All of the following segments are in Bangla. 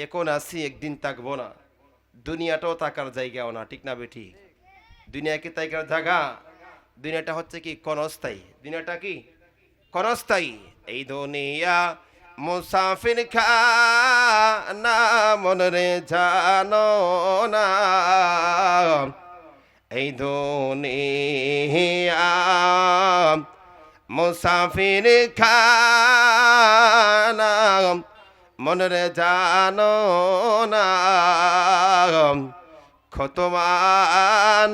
এখন আছি একদিন থাকবো না। দুনিয়াটাও থাকার জায়গাও না, ঠিক না বেঠি? দুনিয়া কি থাকার জায়গা? দুনিয়াটা হচ্ছে কি ক্ষণস্থায়ী। দুনিয়াটা কি ক্ষণস্থায়ী। এই দুনিয়া মুসাফির খানা, মনরে জানো না। এই দুনিয়া মুসাফির খানা, মনরে জানো না। কত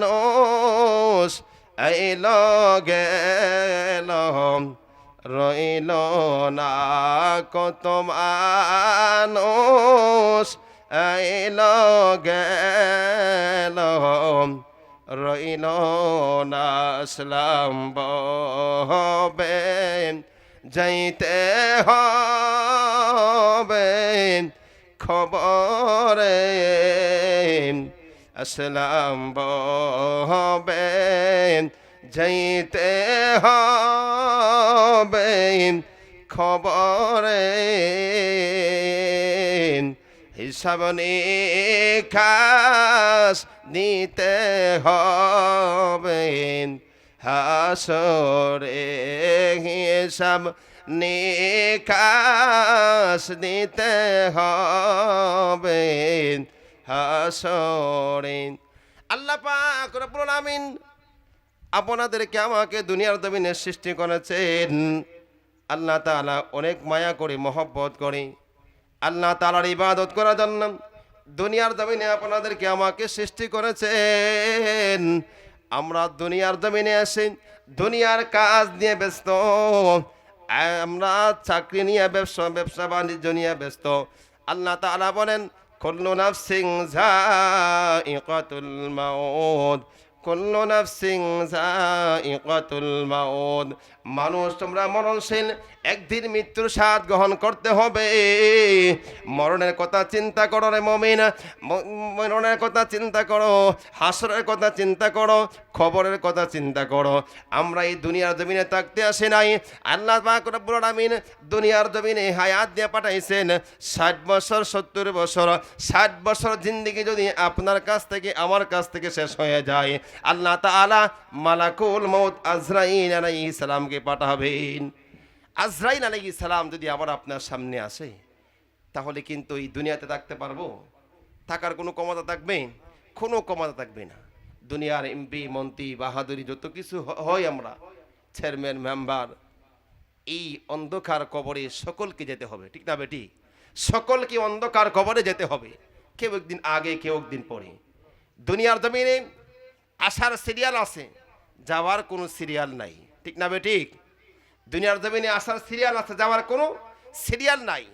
মানুষ আইল গেল, রইল না। কত মানুষ আইল গেল, রইল না। সালাম ববে যাইতে হবে খবরে, আসলাম ববে যাইতে হবে খবরে। হিসাব নিকাশ দিতে হবে হাসরে। হিসাব নিকাশ দিতে হবে হাসরে। আল্লাহ পাক রব্বুল আমিন আপনাদেরকে আমাকে দুনিয়ার জমিনে সৃষ্টি করেছেন। আল্লাহ তাআলা অনেক মায়া করে, মহব্বত করে আল্লাহ তাআলার ইবাদত করার জন্য দুনিয়ার জমিনে আপনাদেরকে আমাকে সৃষ্টি করেছেন। আমরা দুনিয়ার জমিনে আসি দুনিয়ার কাজ নিয়ে ব্যস্ত, আমরা চাকরি নিয়ে ব্যবসা বাণিজ্য নিয়ে ব্যস্ত। আল্লাহ তাআলা বলেন কুল্লু নাফসিন যায়িকাতুল মাউত, কুল্লু নাফসিন যায়িকাতুল মাউত। মানুষ তোমরা মরণশীল, একদিন মৃত্যুর স্বাদ গ্রহণ করতে হবে। মরণের কথা চিন্তা করো রে মুমিন, মরণের কথা চিন্তা করো, হাসরের কথা চিন্তা করো, খবরের কথা চিন্তা করো। আমরা এই দুনিয়ার জমিনে থাকতে আসি নাই। আল্লাহ পাক রব্বুল আমিন দুনিয়ার জমিনে হায়াত দিয়ে পাঠাইছেন 60 বছর 70 বছর। 60 বছর জিন্দেগি যদি আপনার কাছ থেকে আমার কাছ থেকে শেষ হয়ে যায়, আল্লাহ তাআলা মালাকুল মউত আজরাইল আলাইহিস সালামকে পাঠাবেন। আজরাইল আলাইহিস সালাম যদি আবার আপনার সামনে আসে, তাহলে কিন্তু এই দুনিয়াতে থাকতে পারবো? থাকার কোনো ক্ষমতা থাকবে? কোনো ক্ষমতা থাকবে না। দুনিয়ার এমপি মন্ত্রী বাহাদুরি যত কিছু হয়, আমরা চেয়ারম্যান মেম্বার, এই অন্ধকার কবরে সকলকে যেতে হবে, ঠিক না বেটি? সকলকে অন্ধকার কবরে যেতে হবে, কেউ একদিন আগে কেউ একদিন পরে। দুনিয়ার জমিনে আসার সিরিয়াল আছে, যাওয়ার কোনো সিরিয়াল নাই, ঠিক না বেটি? দুনিয়ার জমিনে আসার সিরিয়াল আছে, যাওয়ার কোনো সিরিয়াল নাই।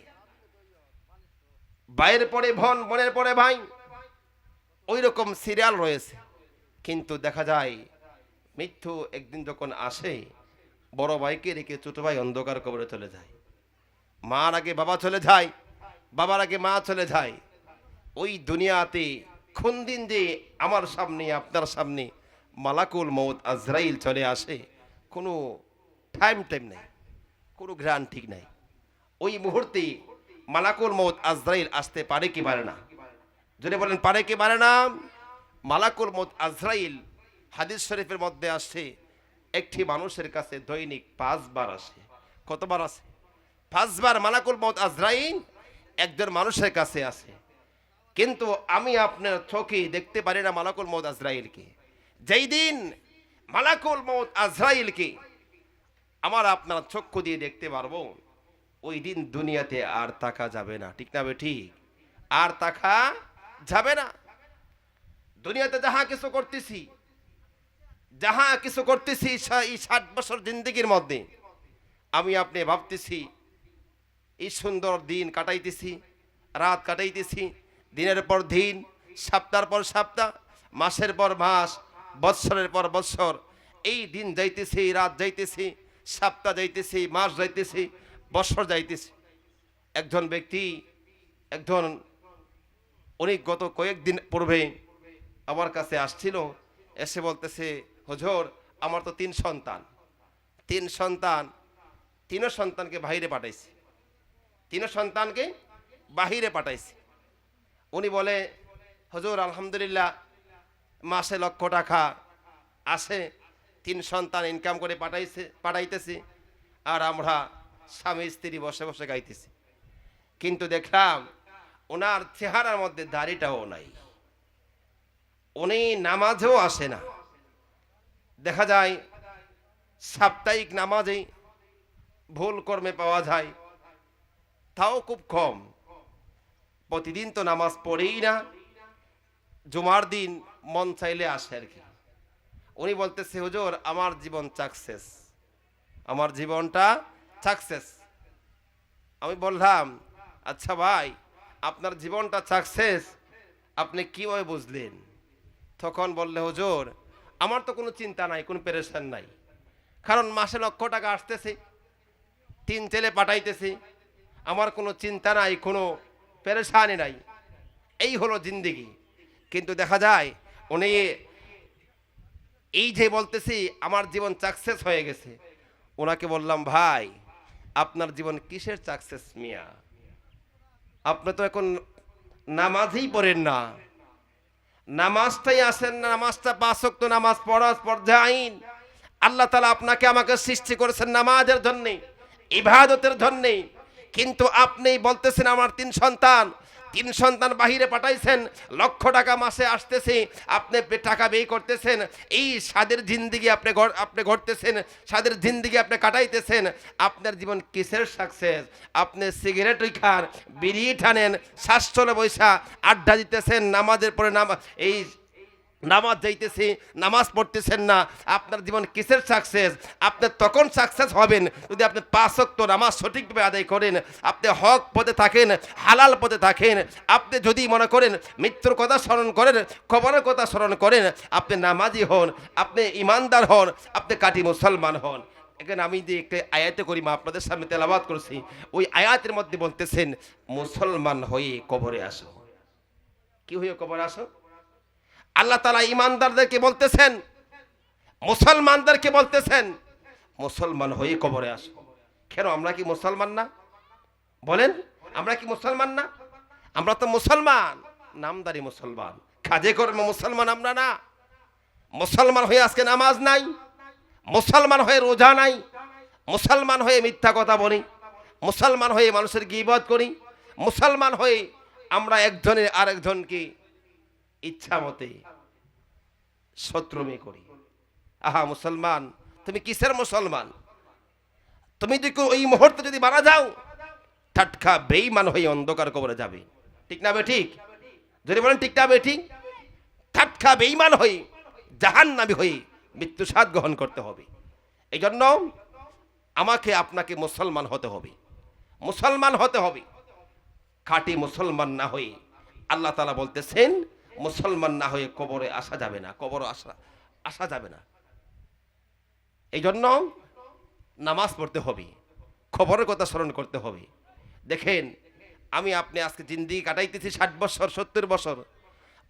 ভাইয়ের পরে বোন, বোনের পরে ভাই, ওই রকম সিরিয়াল রয়েছে। কিন্তু দেখা যায় মৃত্যু একদিন যখন আসে, বড় ভাইকে রেখে ছোট ভাই অন্ধকার কবরে চলে যায়। মার আগে বাবা চলে যায়, বাবার আগে মা চলে যায়। ওই দুনিয়াতে কোন দিন যে আমার সামনে আপনার সামনে মালাকুল মউত আজরাইল চলে আসে, কোনো টাইম নেই, কোনো গ্রান ঠিক নাই। ওই মুহূর্তে মালাকুল মউত আজরাইল আসতে পারে কি পারে না? যদি বলেন পারে কি পারে না? মালাকুল মউত আজরাইল হাদিস শরীফের মধ্যে আসছে, একটি মানুষের কাছে দৈনিক 5 বার আসে। কতবার আসে? 5 বার মালাকুল মউত আজরাইল একজন মানুষের কাছে আসে। কিন্তু আমি আপনার চোখে দেখতে পারি না মালাকুল মউত আজরাইলকে। যেই দিন মালাকুল মউত আজরাইলকে আমার আপনার চক্ষু দিয়ে দেখতে পারবো, ওই দিন দুনিয়াতে আর তাকা যাবে না, ঠিক না ঠিক? আর তাকা যাবে না। দুনিয়াতে যাহা কিছু করতেছি এই 60 বছর জিন্দেগির মধ্যে, আমি আপনি ভাবতেছি এই সুন্দর দিন কাটাইতেছি, রাত কাটাইতেছি, দিনের পর দিন, সপ্তাহের পর সপ্তাহ, মাসের পর মাস, বৎসরের পর বৎসর। এই দিন যাইতেছি, রাত যাইতেছি, সপ্তাহ যাইতেছি, মাস যাইতেছি, বৎসর যাইতেছি। একজন ব্যক্তি, একজন উনি গত কয়েকদিন পূর্বে আমার কাছে আসছিল, এসে বলতেছে, হুজুর আমার তো 3 সন্তান, 3 সন্তান, 3 সন্তানকে বাহিরে পাঠাইছি, 3 সন্তানকে বাহিরে পাঠাইছি। উনি বলে, হুজুর আলহামদুলিল্লাহ মাসে 1,00,000 টাকা আসে, 3 সন্তান ইনকাম করে পাঠাইতেছি, আর আমরা স্বামী স্ত্রী বসে বসে গাইতেছি। কিন্তু দেখলাম ওনার চেহারার মধ্যে দাড়িটাও নাই, উনি নামাজেও আসে না। দেখা যায় সাপ্তাহিক নামাজেই ভুল কর্মে পাওয়া যায়, তাও খুব কম। প্রতিদিন তো নামাজ পড়েই না, জুমার দিন মন চাইলে আসে আর কি। উনি বলতেছে, হুজুর আমার জীবন সাকসেস, আমার জীবনটা সাকসেস। আমি বললাম, আচ্ছা ভাই, আপনার জীবনটা সাকসেস আপনি কিভাবে বুঝলেন? তখন বললে, হুজুর আমার তো কোনো চিন্তা নাই, কোনো পেরেশান নাই, কারণ মাসে 1,00,000 টাকা আসতেছে, 3 ছেলে পাঠাইতেছি, আমার কোনো চিন্তা নাই, কোনো পেরেশানি নাই, এই হলো জিন্দেগি। কিন্তু দেখা যায় উনি এই যে বলতেছি আমার জীবন সাকসেস হয়ে গেছে, ওনাকে বললাম, ভাই আপনার জীবন কিসের সাকসেস মিয়া? আপনি তো এখন নামাজই পড়েন না, নামাজটাই আসেন না, নামাজটা 5 ওয়াক্ত নামাজ পড়া পর্যায়ীন। আল্লাহ তাআলা আপনাকে আমাকে সৃষ্টি করেছেন নামাজের জন্যে, ইবাদতের জন্যে, কিন্তু আপনি বলতেছেন আমার 3 সন্তান, 3 সন্তান বাহিরে পাঠাইছেন, 1,00,000 টাকা মাসে আসতেছে, আপনি টাকা ব্যয় করতেছেন, এই স্বাদের জিন্দেগি আপনি গড়তেছেন, স্বাদের জিন্দেগি আপনি কাটাইতেছেন। আপনার জীবন কিসের সাকসেস? আপনি সিগারেটই খান, বিড়ি টানেন, শ্বাসচলে বৈশা আড্ডা দিতেছেন, নামাজের পরে এই নামাজ যাইতেছি, নামাজ পড়তেছেন না, আপনার জীবন কিসের সাকসেস? আপনি তখন সাকসেস হবেন যদি আপনি 5 ওয়াক্ত নামাজ সঠিকভাবে আদায় করেন, আপনি হক পথে থাকেন, হালাল পথে থাকেন। আপনি যদি মনে করেন মৃত্যুর কথা স্মরণ করেন, কবরের কথা স্মরণ করেন, আপনি নামাজি হন, আপনি ইমানদার হন, আপনি কাটি মুসলমান হন। এখানে আমি যে একটা আয়াতে করিমা আপনাদের সামনে তেলাওয়াত করছি, ওই আয়াতের মধ্যে বলতেছেন মুসলমান হয়ে কবরে আসো। কি হয়ে কবরে আসো? আল্লাহ তাআলা ইমানদারদেরকে বলতেছেন, মুসলমানদেরকে বলতেছেন মুসলমান হয়ে কবরে আসো। কেন আমরা কি মুসলমান না? বলেন, আমরা কি মুসলমান না? আমরা তো মুসলমান, নামদারি মুসলমান, কাজে কর্মে মুসলমান আমরা না। মুসলমান হয়ে আজকে নামাজ নাই, মুসলমান হয়ে রোজা নাই, মুসলমান হয়ে মিথ্যা কথা বলি, মুসলমান হয়ে মানুষের গীবত করি, মুসলমান হয়ে আমরা একজনের আরেকজনকে ইচ্ছা মতে শত্রুমি করি। আহা মুসলমান, তুমি কিসের মুসলমান? তুমি যদি ওই মুহূর্তে যদি মারা যাও, টাটকা বেঈমান হয়ে অন্ধকার কবরে যাবে। ঠিক না বেঠিক? যদি বলেন ঠিক না বেঠিক? টাটকা বেঈমান হয়ে জাহান্নামী হয়ে মৃত্যু স্বাদ গ্রহণ করতে হবে। এই জন্য আমাকে আপনাকে মুসলমান হতে হবে, মুসলমান হতে হবে। খাঁটি মুসলমান না হয়ে আল্লাহ তাআলা বলতেছেন মুসলমান না হয়ে কবরে আসা যাবে না, কবরে আসা যাবে না। এই জন্য নামাজ পড়তে হবে, খবরের কথা স্মরণ করতে হবে। দেখেন, আমি আপনি আজকে জিন্দেগি কাটাইতেছি 60 বছর 70 বছর,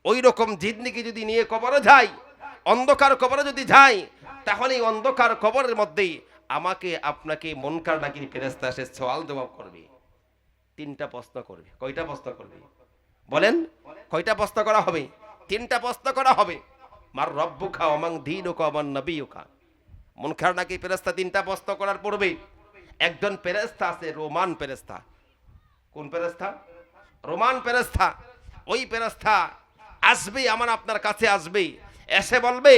ওই রকম জিন্দেগি যদি নিয়ে কবরে যাই, অন্ধকার কবরে যদি যাই, তাহলে এই অন্ধকার কবরের মধ্যেই আমাকে আপনাকে মুনকার নাকির ফেরেশতা এসে সওয়াল জবাব করবে। 3টা প্রশ্ন করবে। কয়টা প্রশ্ন করবে বলেন? কয়টা প্রশ্ন করা হবে? 3টা প্রশ্ন করা হবে। মার রব্বুকা ওয়া মান দীনুকা ওয়া মান নবিয়ুকা। মুনকার নাকির ফেরেশতা 3টা প্রশ্ন করার পূর্বে একজন ফেরেশতা আছে, রোমান ফেরেশতা। কোন ফেরেশতা? রোমান ফেরেশতা। ওই ফেরেশতা আসবে, আমার আপনার কাছে আসবে, এসে বলবে,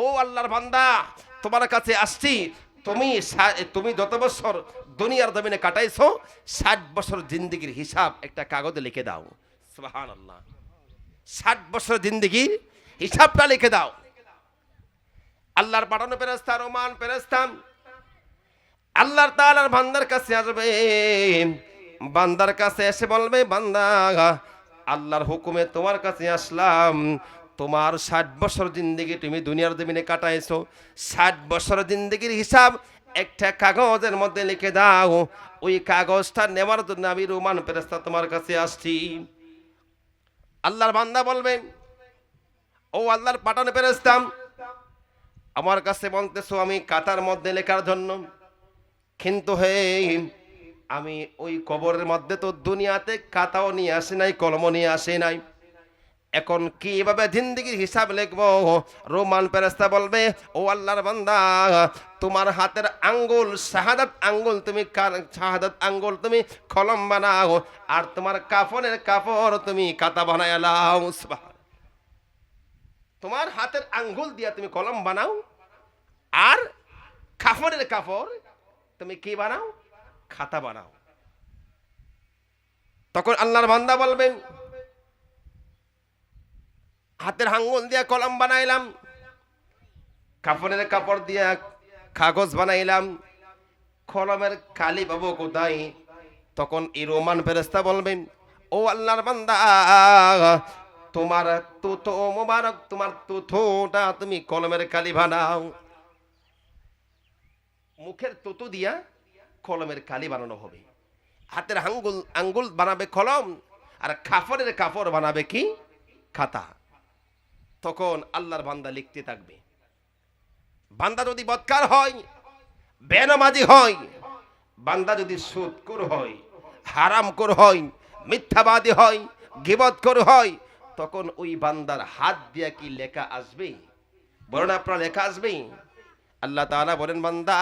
ও আল্লাহর বান্দা, তোমার কাছে আসছি, তুমি যত বছর দুনিয়ার জমিনে কাটাইছো 60 বছর জিন্দেগির হিসাব একটা কাগজে লিখে দাও। সুবহানাল্লাহ। 60 বছর জিন্দেগির হিসাবটা লিখে দাও। আল্লাহর পাঠানো ফেরেশতা, রোমান ফেরেশতা আল্লাহর তাআলার বান্দার কাছে আসবে, বান্দার কাছে এসে বলবে, বান্দা আল্লাহর হুকুমে তোমার কাছে আসলাম, তোমার 60 বছর জিন্দেগি তুমি দুনিয়ার জমিনে কাটাইছো, 60 বছর জিন্দেগির হিসাব একটা কাগজের মধ্যে লিখে দাও। ওই কাগজটা নেওয়ার জন্য আমি রোমান ফেরেশতা তোমার কাছে আসছি। আল্লাহর বান্দা বলবে, ও আল্লাহর পাঠানো ফেরেশতা, আমার কাছে বলতেছো আমি কাতার মধ্যে লেখার জন্য, কিন্তু হে আমি ওই কবরের মধ্যে তো দুনিয়াতে খাতাও নিয়ে আসি নাই, কলমও নিয়ে আসি নাই। এখন কিভাবে জিন্দেগির হিসাব লিখবো? রোমান ফেরেশতা বলবে, ও আল্লাহর বান্দা, তোমার হাতের আঙ্গুল শাহাদাত আঙ্গুল তুমি শাহাদাত আঙ্গুল তুমি কলম বানাও, আর তোমার কাফনের কাপড় তুমি খাতা বানায় লাও। তোমার হাতের আঙ্গুল দিয়া তুমি কলম বানাও, আর কাফনের কাপড় তুমি কি বানাও? খাতা বানাও। তখন আল্লাহর বান্দা বলবেন, হাতের আঙ্গুল দিয়া কলম বানাইলাম, কাফনের কাপড় দিয়া কাগজ বানাইলাম, কলমের কালি পাবো কোথায়? তখন এই রোমান ফেরেশতা বলবেন, ও আল্লাহর বান্দা, তোমার তুতো মোবারক, তোমার তুথোটা তুমি কলমের কালি বানাও। মুখের তুতু দিয়া কলমের কালি বানানো হবে। হাতের আঙ্গুল বানাবে কলম, আর কাফনের কাপড় বানাবে কি? খাতা। তখন আল্লাহর বান্দা লিখতে থাকবে। বান্দা যদি বদকার হয়, বেনামাজি হয়, বান্দা যদি সুদখোর হয়, হারামখোর হয়, মিথ্যাবাদী হয়, গীবতখোর হয়, তখন ওই বান্দার হাত দিয়া কি লেখা আসবে? বলেন আপনার লেখা আসবে? আল্লাহ তাআলা বলেন, বান্দা,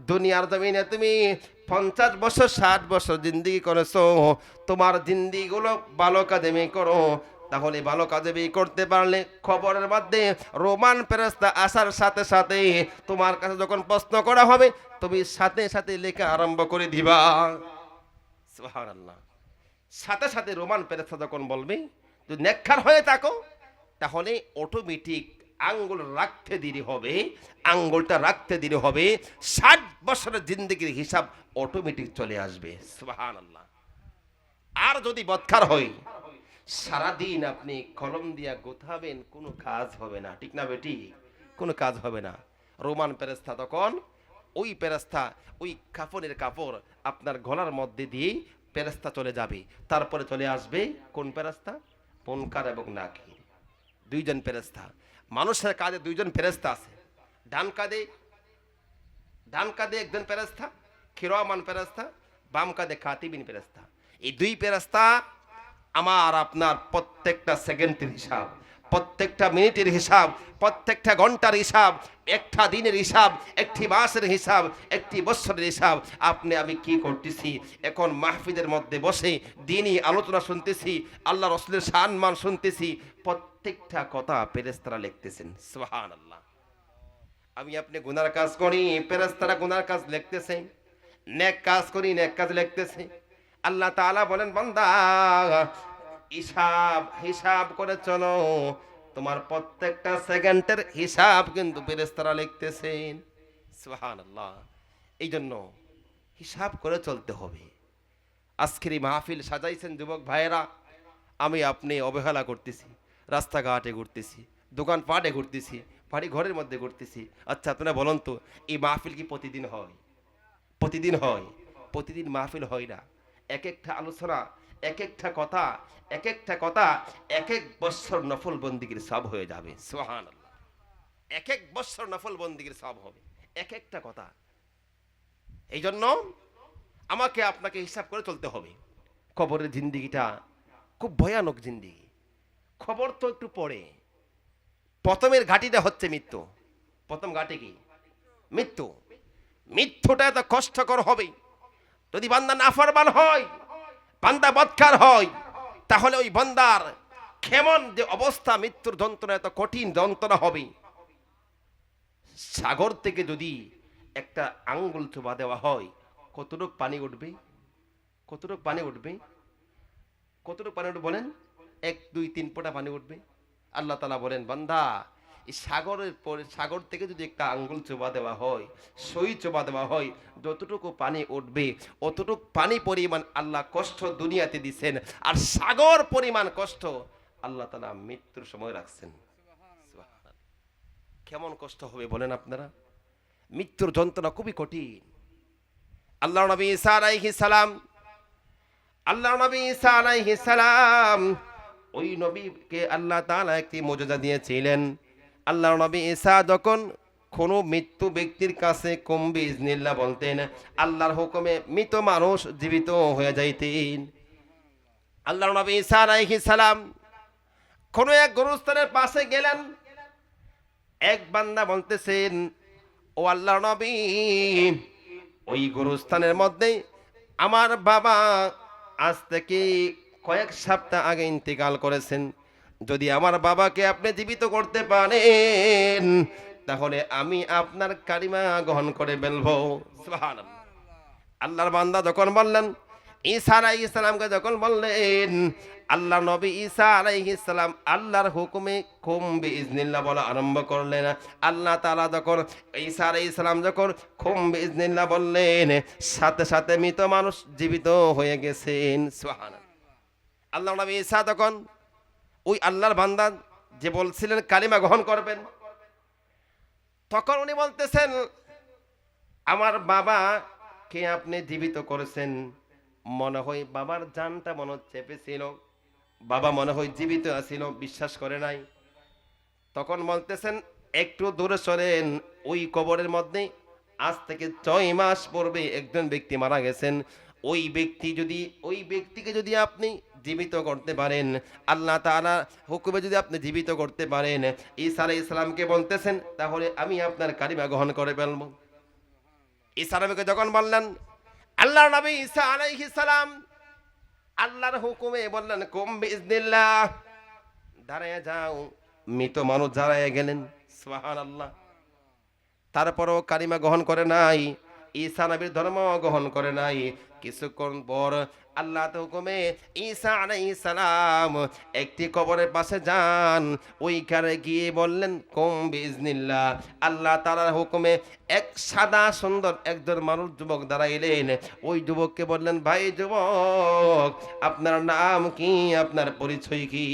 দুনিয়ার জমিনে তুমি 50 বছর 60 বছর জিন্দেগি করেছো, তোমার জিন্দেগিগুলো ভালো কাজে করো। তাহলে ভালো কাজে করতে পারলে খবরের মধ্যে রোমান ফেরেশতা আসার সাথে সাথে তোমার কাছে যখন প্রশ্ন করা হবে, তুমি সাথে সাথে লেখা আরম্ভ করে দিবা। সুবহানাল্লাহ। সাথে সাথে রোমান ফেরেশতা যখন বলবে, যদি নেককার হয়ে থাকো, তাহলে অটোমেটিক আঙ্গুল রাখতে দেরি হবে, আঙ্গুলটা রাখতে দেরি হবে, 60 বছরের জিন্দেগির হিসাব অটোমেটিক চলে আসবে। সুবহানাল্লাহ। আর যদি বদকার হয়, সারাদিন আপনি কলম দিয়া গোথাবেন, কোনো কাজ হবে না। ঠিক না বেটি? কোনো কাজ হবে না। রোমান ফেরেশতা তখন ওই ফেরেশতা ওই কাফনের কাপড় আপনার গলার মধ্যে দিয়ে ফেরেশতা চলে যাবে। তারপরে চলে আসবে কোন ফেরেশতা? মুনকার এবং নাকির, দুইজন ফেরেশতা। মানুষের কাঁধে দুইজন ফেরেশতা আছে। ডান কাঁধে একজন ফেরেশতা কিরামান ফেরেশতা, বাম কাঁধে কাতিবিন ফেরেশতা। এই দুই ফেরেশতা আমার আপনার প্রত্যেকটা সেকেন্ডের হিসাব, প্রত্যেকটা মিনিটের হিসাব, প্রত্যেকটা ঘন্টার হিসাব, একটা দিনের হিসাব, একটি মাসের হিসাব, একটি বছরের হিসাব। আপনি আমি কি করতেছি? এখন মাহফিলের মধ্যে বসে দিনই আলোচনা শুনতেছি, আল্লাহ রাসূলের সম্মান শুনতেছি, প্রত্যেকটা কথা ফেরেশতারা লিখতেছেন। সুবহানাল্লাহ। আমি আপনি গুনার কাজ করি, ফেরেশতারা গুনার কাজ লিখতেছে, নেক কাজ করি, নেক কাজ লিখতেছে। আল্লাহ তাআলা বলেন, বান্দা, হিসাব করে চলো, তোমার প্রত্যেকটা সেকেন্ডের হিসাব কিন্তু ফেরেশতারা লিখতেছেন। সুবহানাল্লাহ। এই জন্য হিসাব করে চলতে হবে। আজকের এই মাহফিল সাজাইছেন যুবক ভাইয়েরা, আমি আপনি অবহেলা করতেছি, রাস্তাঘাটে ঘুরতেছি, দোকানপাটে ঘুরতেছি, বাড়ি ঘরের মধ্যে ঘুরতেছি। আচ্ছা আপনারা বলুন তো, এই মাহফিল কি প্রতিদিন হয়? প্রতিদিন হয়? প্রতিদিন মাহফিল হয় না। এক একটা আলোচনা, এক একটা কথা, এক একটা কথা এক এক বছর নফল বন্দিগির সব হয়ে যাবে। সুবহানাল্লাহ। এক এক বছর নফল বন্দিগির সব হবে, এক একটা কথা। এই জন্য আমাকে আপনাকে হিসাব করে চলতে হবে। কবরের জিন্দিগিটা খুব ভয়ানক জিন্দিগি। খবর তো একটু পড়ে। প্রথমের ঘাটিটা হচ্ছে মৃত্যু। প্রথম ঘাটি কি? মৃত্যু। মৃত্যুটা এত কষ্টকর হবে। যদি বান্দা নাফরমান হয়, বান্দা বদকার হয়, তাহলে ওই বান্দার কেমন যে অবস্থা, মৃত্যুর যন্ত্রণা এত কঠিন যন্ত্রণা হবে। সাগর থেকে যদি একটা আঙ্গুল চোবা দেওয়া হয়, কতটুক পানি উঠবে? কতটুক পানি উঠবে? কতটুক পানি উঠবে বলেন? 1 2 3 ফোঁটা পানি উঠবে। আল্লাহ তাআলা বলেন, বান্দা, এই সাগর থেকে যদি একটা আঙ্গুল চোবা দেওয়া হয়, সই চোবা দেওয়া হয়, যতটুকু পানি উঠবে অতটুকু পানি পরিমাণ আল্লাহ কষ্ট দুনিয়াতে দিচ্ছেন। আর সাগর পরিমাণ কষ্ট আল্লাহ তাআলা মৃত্যুর সময় রাখছেন। কেমন কষ্ট হবে বলেন আপনারা? মৃত্যুর যন্ত্রণা খুবই কঠিন। আল্লাহর নবী ঈসা আলাইহিস সালাম, ওই নবীকে আল্লাহ তাআলা একটি মুজিজা দিয়েছিলেন। আল্লাহর নবী ঈসা যখন কোনো মৃত্যু ব্যক্তির কাছে কুম বিইজনিল্লাহ বলতেন, আল্লাহর হুকুমে মৃত মানুষ জীবিত হয়ে যাইতেন। আল্লাহর নবী ঈসা আলাইহিস সালাম কোনো এক গোরস্থানের পাশে গেলেন। এক বান্দা বলতেছেন, ও আল্লাহর নবী, ওই গোরস্থানের মধ্যে আমার বাবা আজ থেকে কয়েক সপ্তাহ আগে ইন্তেকাল করেছেন। যদি আমার বাবাকে আপনি জীবিত করতে পারেন তাহলে আমি আপনার কালিমা গ্রহণ করে ফেলবো। সুবহানাল্লাহ। আল্লাহর বান্দা যখন বললেন, ঈসা আলাইহিস সালামকে যখন বললেন, আল্লাহ নবী ঈসা আলাইহিস সালাম আল্লাহর হুকুমে কুম বিইজনিল্লাহ বলা আরম্ভ করলেন। আল্লাহ তাআলা যখন ঈসা আলাইহিস সালাম যখন কুম বিইজনিল্লাহ বললেন, সাথে সাথে মৃত মানুষ জীবিত হয়ে গেছেন। সুবহানাল্লাহ। আল্লাহ নবী ঈসা তখন ওই আল্লাহর বান্দা যে বলছিলেন কালিমা গ্রহণ করবেন, তখন উনি বলতেছেন, আমার বাবা কে আপনি জীবিত করেছেন, মনে হয় বাবার জানটা মনে চেপেছিল, বাবা মনে হয় জীবিত আছিল, বিশ্বাস করে নাই। তখন বলতেছেন, একটু দূরে সরেন, ওই কবরের মধ্যে আজ থেকে 6 মাস পূর্বে একজন ব্যক্তি মারা গেছেন। ওই ব্যক্তিকে যদি আপনি জীবিত করতে পারেন, আল্লাহ তাআলা হুকুমে যদি আপনি জীবিত করতে পারেন, ঈসা আলাইহিস সালামকে বলতেছেন, তাহলে আমি আপনার কালিমা গ্রহণ করে ফেলব। ঈসা নবীকে যখন বললেন, আল্লাহর নবী ঈসা আলাইহিস সালাম আল্লাহর হুকুমে বললেন, কুম বিইজনিল্লাহ, দাঁড়ায় যাও। মৃত মানুষ দাঁড়ায় গেলেন। সুবহানাল্লাহ। তারপরও কালিমা গ্রহণ করে নাই, ঈসা নবীর ধর্ম গ্রহণ করে নাই। কিছুক্ষণ পর আল্লাহ হুকুমে ঈসা আলাইহিস সালাম একটি কবরের পাশে যান। ওইখানে গিয়ে বললেন, কুম বিইজনিল্লাহ। আল্লাহ তাআলার হুকুমে এক সাদা সুন্দর একজন মানুষ যুবক দাঁড়াইলেন। ওই যুবককে বললেন, ভাই যুবক, আপনার নাম কি, আপনার পরিচয় কি?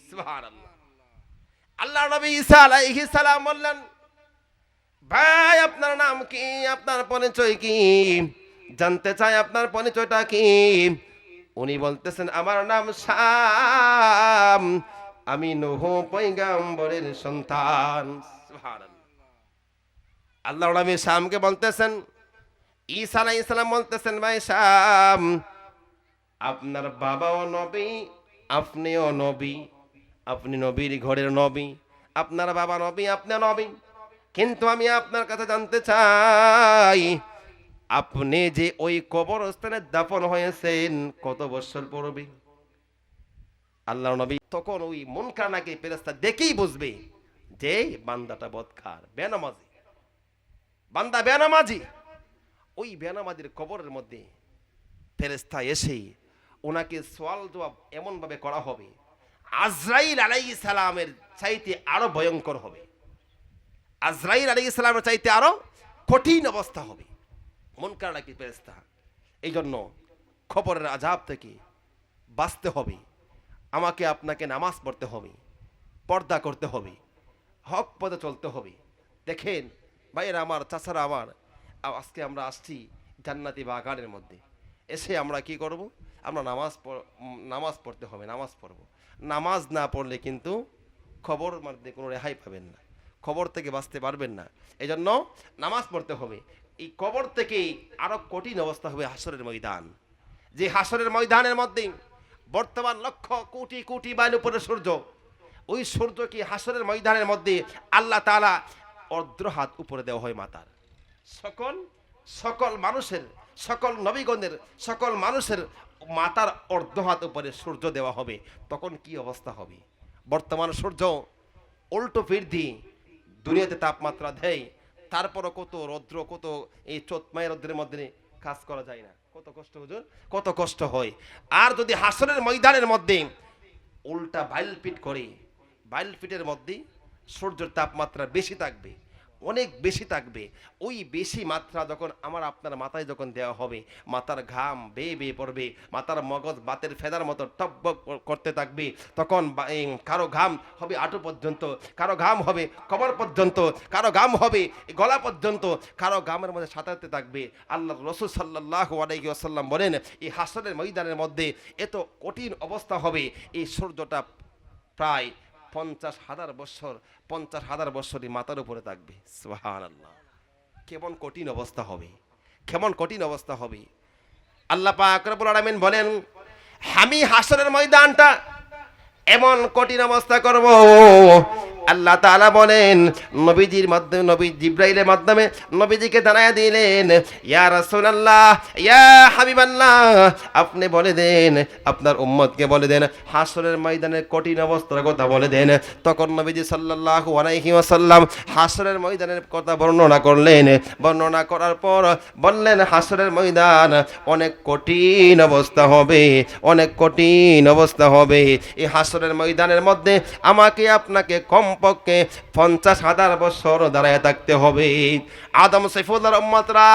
সুবহানাল্লাহ। আল্লাহ নবী ঈসা আলাইহিস সালাম বললেন, ভাই আপনার নাম কি, আপনার পরিচয় কি, জানতে চাই আপনার পরিচয়টা কি? উনি বলতেছেন, আমার নাম শাম, আমি নূহ পয়গম্বরের সন্তান। সুবহানাল্লাহ। আল্লাহর নবী শামকে বলতেছেন, ঈসা আলাইহিস সালাম বলতেছেন, ভাই শাম, আপনার বাবাও নবী, আপনিও নবী, আপনি নবীর ঘরের নবী, আপনার বাবা নবী, আপনি নবী। কিন্তু আমি আপনার কাছে জানতে চাই, আপনি যে ওই কবরস্থানে দাফন হয়েছেন কত বছর পূর্বে? আল্লাহর নবী তখন ওই মুনকার নাকির ফেরেশতা দেখেই বুঝবে যে বান্দাটা বদকার, বেনামাজি, বান্দা বেনামাজি। ওই বেনামাজির কবরের মধ্যে ফেরেশতা এসে ওনাকে সওয়াল জবাব এমন ভাবে করা হবে, আজরাইল আলাইহিস সালামের চাইতে আরো ভয়ঙ্কর হবে, আজরাইল আলাইহিস সালামের চাইতে আরো কঠিন অবস্থা হবে। মুনকার নাকির ফেরেশতা। এই জন্য খবরের আযাব থেকে বাঁচতে হবে, আমাকে আপনাকে নামাজ পড়তে হবে, পর্দা করতে হবে, হক পথে চলতে হবে। দেখেন ভাইয়েরা আমার, চাচারা আমার, আজকে আমরা আসছি জান্নাতি বাগানের মধ্যে। এসে আমরা কি করব? আমরা নামাজ পড়তে হবে, নামাজ পড়ব। নামাজ না পড়লে কিন্তু খবর মধ্যে কোনো রেহাই পাবেন না, খবর থেকে বাঁচতে পারবেন না। এই জন্য নামাজ পড়তে হবে। এই কবর থেকেই আরো কঠিন অবস্থা হবে হাসরের ময়দান। যে হাসরের ময়দানের মধ্যে বর্তমান লক্ষ কোটি কোটি মাইল উপরে সূর্য, ওই সূর্যকে হাসরের ময়দানের মধ্যে আল্লাহ তাআলা অর্ধ হাত উপরে দেওয়া হয় মাতার। সকল মানুষের, সকল নবীগণের, সকল মানুষের মাতার অর্ধ হাত উপরে সূর্য দেওয়া হবে। তখন কি অবস্থা হবে? বর্তমান সূর্য উল্টো ফির দিয়ে দুনিয়াতে তাপমাত্রা দেয়, তারপরও কত রৌদ্র, কত এই চোতমায় রৌদ্রের মধ্যে কাজ করা যায় না। কত কষ্ট হুজুর, কত কষ্ট হয়। আর যদি হাসরের ময়দানের মধ্যে উল্টা বাইল পিট করে, বাইল পিটের মধ্যে সূর্যের তাপমাত্রা বেশি থাকবে, অনেক বেশি থাকবে। ওই বেশি মাত্রা যখন আমার আপনার মাথায় যখন দেওয়া হবে, মাথার ঘাম বেয়ে বেয়ে পড়বে, মাথার মগজ বাতের ফেদার মতো টপ করতে থাকবে। তখন কারো ঘাম হবে হাঁটু পর্যন্ত, কারো ঘাম হবে কবর পর্যন্ত, কারো ঘাম হবে গলা পর্যন্ত, কারো ঘামের মধ্যে সাঁতারতে থাকবে। আল্লাহ রাসূল সাল্লাল্লাহু আলাইহি ওয়াসাল্লাম বলেন, এই হাসরের ময়দানের মধ্যে এত কঠিন অবস্থা হবে, এই সূর্যটা প্রায় 50,000 বছর, 50,000 বছরই মাথার উপরে থাকবে। সুবহানাল্লাহ, কেমন কঠিন অবস্থা হবে, কেমন কঠিন অবস্থা হবে। আল্লাহ পাক রব্বুল আলামিন বলেন, আমি হাসরের ময়দানটা এমন কঠিন অবস্থা করব। আল্লাহ তাআলা বলেন, নবীজির মাধ্যমে, নবী জিবরাইলের মাধ্যমে নবীজিকে জানায়া দিলেন, ইয়া রাসূলুল্লাহ, ইয়া হাবিবাল্লাহ, আপনি বলে দেন, আপনার উম্মতকে বলে দেন, হাসরের ময়দানের কঠিন অবস্থার কথা বলে দেন। তখন নবীজি সাল্লাল্লাহু আলাইহি ওয়াসাল্লাম হাসরের ময়দানের কথা বর্ণনা করলেন। বর্ণনা করার পর বললেন, হাসরের ময়দান অনেক কঠিন অবস্থা হবে, অনেক কঠিন অবস্থা হবে। এই হাসরের ময়দানের মধ্যে আমাকে আপনাকে কমপক্ষে 50,000 বছর দাঁড়ায় থাকতে হবে। আদম সৈফুল্লাহর উম্মতরা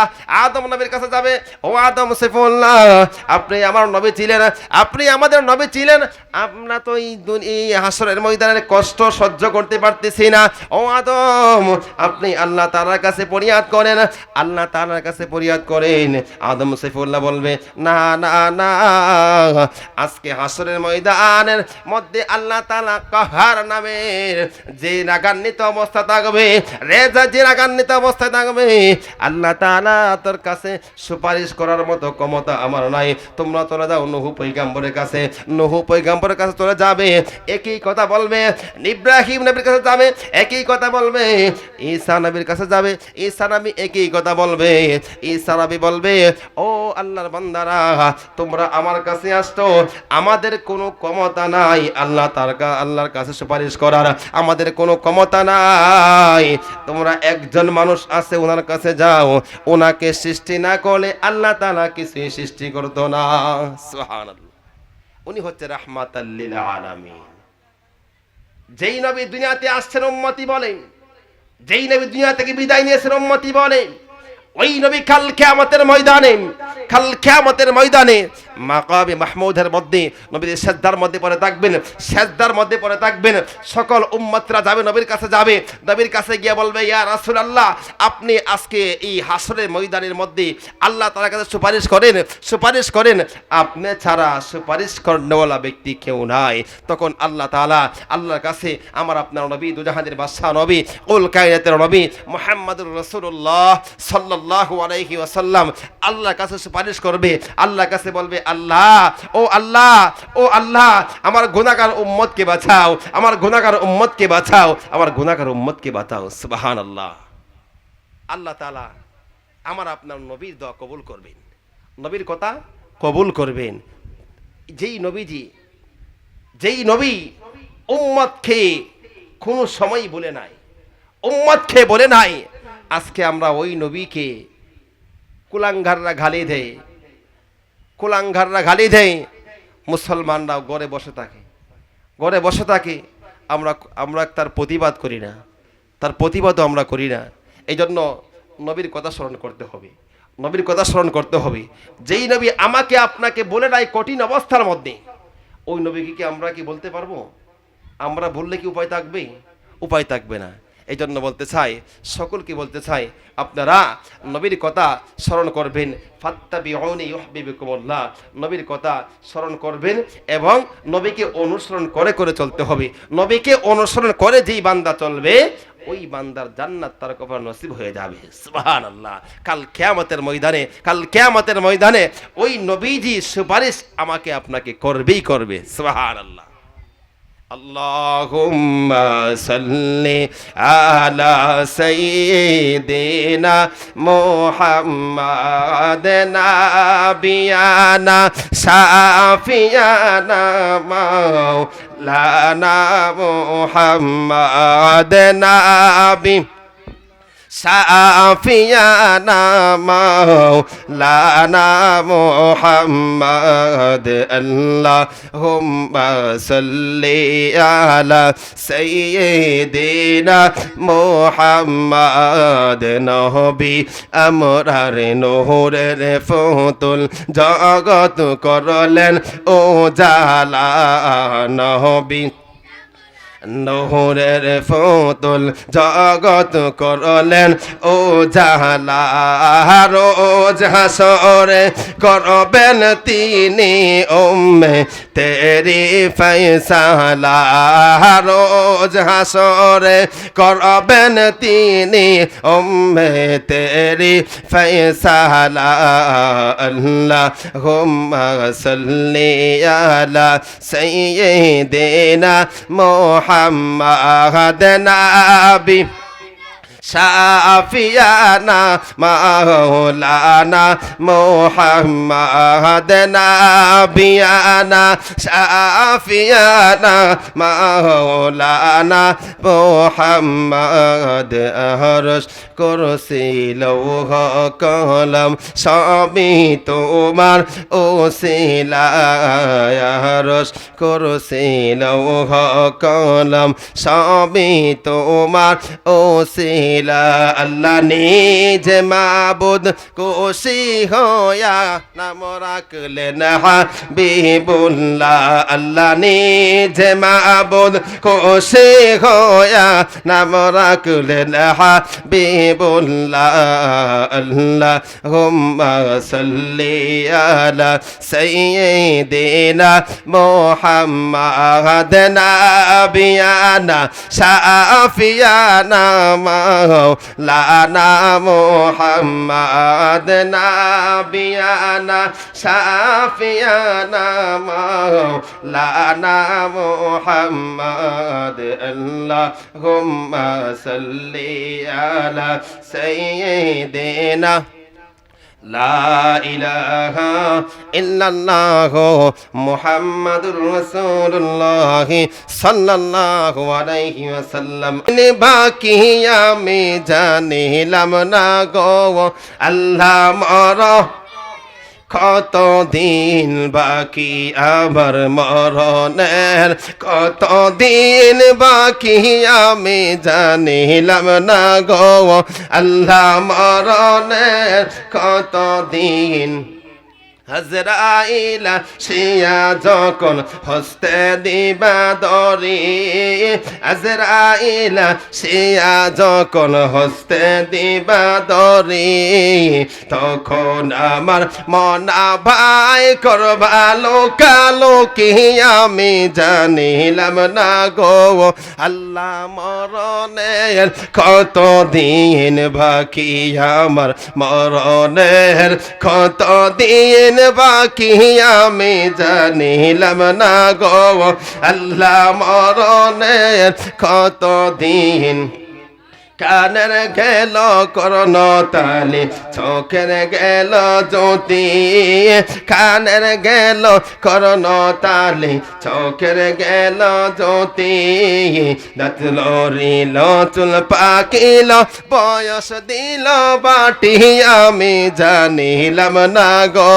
আদম নবীর কাছে যাবে, ও আদম সৈফুল্লাহ, আপনি আমার নবী ছিলেন, আপনি আমাদের নবী ছিলেন, আমরা তো এই হাসরের ময়দানের কষ্ট সহ্য করতে পারতেছি না। ও আদম, আপনি আল্লাহ তাআলার কাছে ফরিয়াদ করেন, আল্লাহ তাআলার কাছে ফরিয়াদ করেন। আদম সৈফুল্লাহ বলবে, না না না, আজকে হাসরের ময়দানের মধ্যে আল্লাহ তাআলা কাহার নামের যে রাগান্বিত অবস্থা থাকবে, রেজা যে রাগান্বিত অবস্থায় থাকবে, আল্লাহ তাআলা তোর কাছে সুপারিশ করার মতো ক্ষমতা আমার নাই। তোমরা চলে যাও নূহ পয়গম্বরের কাছে, নূহ পয়গম্বরের কাছে চলে যাবে, একই কথা বলবে। ইব্রাহিম নবীর কাছে যাবে, একই কথা বলবে। ঈসা নবীর কাছে যাবে, ঈসা নবী একই কথা বলবে। ঈসা নবী বলবে, ও আল্লাহর বান্দারা, তোমরা আমার কাছে আসতো, আমাদের কোনো ক্ষমতা নাই আল্লাহর কাছে সুপারিশ করার, আমাদের কোনো ক্ষমতা নাই। তোমরা একজন মানুষ আছে, ওনার কাছে যাও, ওনাকে সৃষ্টি না করলে আল্লাহ তাআলা কিছুই সৃষ্টি করতো না। সুবহানাল্লাহ, উনি হচ্ছে রাহমাতাল লিল আলামিন। যেই নবী দুনিয়াতে আসছেন উম্মতি বলেন, যেই নবী দুনিয়া থেকে বিদায় নিয়েছেন উম্মতি বলেন, ওই নবী কাল কিয়ামতের ময়দানে, কাল কিয়ামতের ময়দানে মাকামে মাহমুদের মধ্যে নবীর সেজদার মধ্যে পড়ে থাকবেন, সেজদার মধ্যে পড়ে থাকবেন। সকল উম্মতরা যাবে, নবীর কাছে যাবে, নবীর কাছে গিয়ে বলবে, ইয়া রাসূলুল্লাহ, আপনি আজকে এই হাসরের ময়দানের মধ্যে আল্লাহ তাআলার কাছে সুপারিশ করেন, সুপারিশ করেন, আপনি ছাড়া সুপারিশ করনেওয়ালা ব্যক্তি কেউ নাই। তখন আল্লাহ তাআলা আল্লাহর কাছে আমার আপনার নবী, দুজাহানের বাদশাহ নবী, কুল কায়নাতের নবী মুহাম্মদুর রাসূলুল্লাহ সাল্লাল্লাহু আলাইহি ওয়াসাল্লাম আল্লাহর কাছে সুপারিশ করবে। আল্লাহর কাছে বলবে, আল্লাহ, ও আল্লাহ, ও আল্লাহ, আমার গুনাহগার উম্মতকে বাঁচাও, আমার গুনাহগার উম্মতকে বাঁচাও, আমার গুনাহগার উম্মতকে বাঁচাও। সুবহানাল্লাহ। আল্লাহ তাআলা আমার আপনার নবীর দোয়া কবুল করবেন, নবীর কথা কবুল করবেন। যেই নবীজি, যেই নবী উম্মতকে কোনো সময় বলে নাই, উম্মতকে বলে নাই, আজকে আমরা ওই নবীকে কুলাঙ্গাররা গালি দেয়, কুলাঙ্গাররা গালি দেয়, মুসলমানরাও ঘরে বসে থাকে, ঘরে বসে থাকে। আমরা তার প্রতিবাদ করি না, তার প্রতিবাদও আমরা করি না। এই জন্য নবীর কথা স্মরণ করতে হবে, নবীর কথা স্মরণ করতে হবে। যেই নবী আমাকে আপনাকে বলে নাই কঠিন অবস্থার মধ্যে, ওই নবীকে কি আমরা কি বলতে পারবো? আমরা বললে কি উপায় থাকবে? উপায় থাকবে না। এই জন্য বলতে চাই, সকলকে বলতে চাই, আপনারা নবীর কথা স্মরণ করবেন। ফাত্তাবিউনি ইউহিব্বুকুমুল্লাহ, নবীর কথা স্মরণ করবেন এবং নবীকে অনুসরণ করে করে চলতে হবে। নবীকে অনুসরণ করে যেই বান্দা চলবে, ওই বান্দার জান্নাত তার কপালে নসিব হয়ে যাবে। সুবহানাল্লাহ। কাল কিয়ামতের ময়দানে, কাল কিয়ামতের ময়দানে ওই নবীজি সুপারিশ আমাকে আপনাকে করবেই করবে। সুবহানাল্লাহ। আল্লাহুম্মা সাল্লি আলা সাইয়্যিদিনা মুহাম্মাদ নাবিয়ানা শাফিয়ানা মাওলানা মুহাম্মাদ নাবি শাফিয়ানা মাওলানা মুহাম্মাদ আল্লাহুম্মা সাল্লি আলা সাইয়্যিদিনা মুহাম্মাদ নবী আমরার নূরের ফুতুল জগৎ করলেন ও জালা নবী নহরের ফুতুল জগৎ করলেন ও জাহালা রোজ হাসরে করবেন তিনি উম্মে তেরি ফয়সালা রোজ হাসরে করবেন তিনি উম্মে তেরি ফয়সালা আল্লাহুম্মা সাল্লি আলা সাইয়্যিদিনা মুহাম্মাদ নাবি শাফিয়ানা মাওলানা মুহাম্মাদ নাবিয়ানা শাফিয়ানা মাওলানা মুহাম্মাদ আরশ কুরসি লৌহ কলম সবই তোমার ওসিলা আরশ কুরসি লৌহ কলম সবই তোমার ওসিলা আল্লাহ নিজ মাবুদ খুশি হয়া নাম রাখলেন হাবিবুল্লাহ আল্লাহ নিজ মাবুদ খুশি হয়া নাম রাখলেন হাবিবুল্লাহ আল্লাহুম্মা সাল্লি আলা সাইয়্যিদিনা মুহাম্মাদ নাবিয়ানা শাফিয়ানা মাওলানা মুহাম্মাদ নাবিয়ানা শাফিয়ানা মাওলানা মুহাম্মাদ আল্লাহুম্মা সাল্লি আলা সাইয়্যিদিনা লা ইলাহা ইল্লাল্লাহু মুহাম্মাদুর রাসূলুল্লাহ সাল্লাল্লাহু আলাইহি ওয়াসাল্লাম বাকি আমি জানিলাম না গো আল্লাহ মর কত দিন বাকি আমার মরণের কত দিন বাকি আমি জানিলাম না গো আল্লাহ মরণের কত দিন আজরাইল শিয়া যখন হস্তে দিবা দরি আজরাইল শিয়া যখন হস্তে দিবা দরি তখন আমার মনা ভাই করবা লোকালোকি আমি জানিলাম না গো আল্লাহ মরণের কত দিন বাকি আমার মরণের কত দিন বাকি আমি জানিলাম না গো আল্লাহ মরণের কত দিন কানের গেল করণ তালি চোখের গেল জ্যোতি কানের গেল করণ তালি চোখের গেল জ্যোতি দাঁত লড়িল চুল পাকিল বয়স দিল বাটি আমি জানিলাম না গো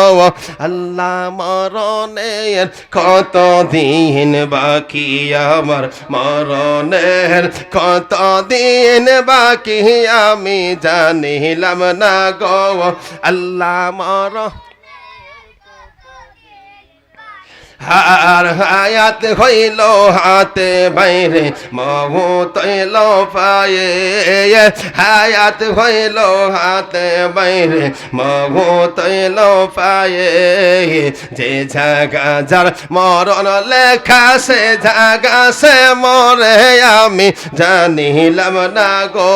আল্লাহ মরণের কত দিন বাকি আমার মরণের কত দিন বাকি আমি জানিলাম না গো আল্লাহ মর আর হায়াত হইল হাতে বাইরে মৌত হইল পায়ে হায়াত হইল হাতে বাইরে মৌত হইল পায়ে যে জায়গা যার মরণ লেখা সে জায়গা সে মরে আমি জানিলাম না গো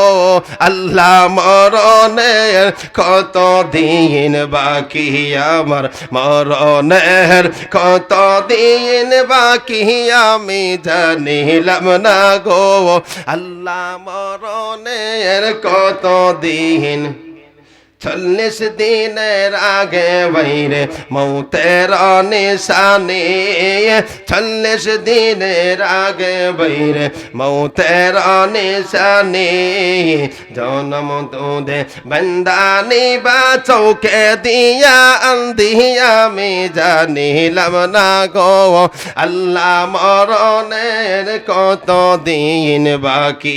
আল্লাহ মরণের কত দিন বাকি আমার মরণের কত দিন বাকি আমি জানিলাম না গো আল্লাহ মরণের কত দিন 40 দিনের আগে বাইরে মৌতের নিশানি 40 দিনের আগে বাইরে মৌতের নিশানি জনম দুধে বন্দানি বা চৌকে দিয়া আন্দিয়া আমি জানিলাম না গো আল্লাহ মরণের কত দিন বাকি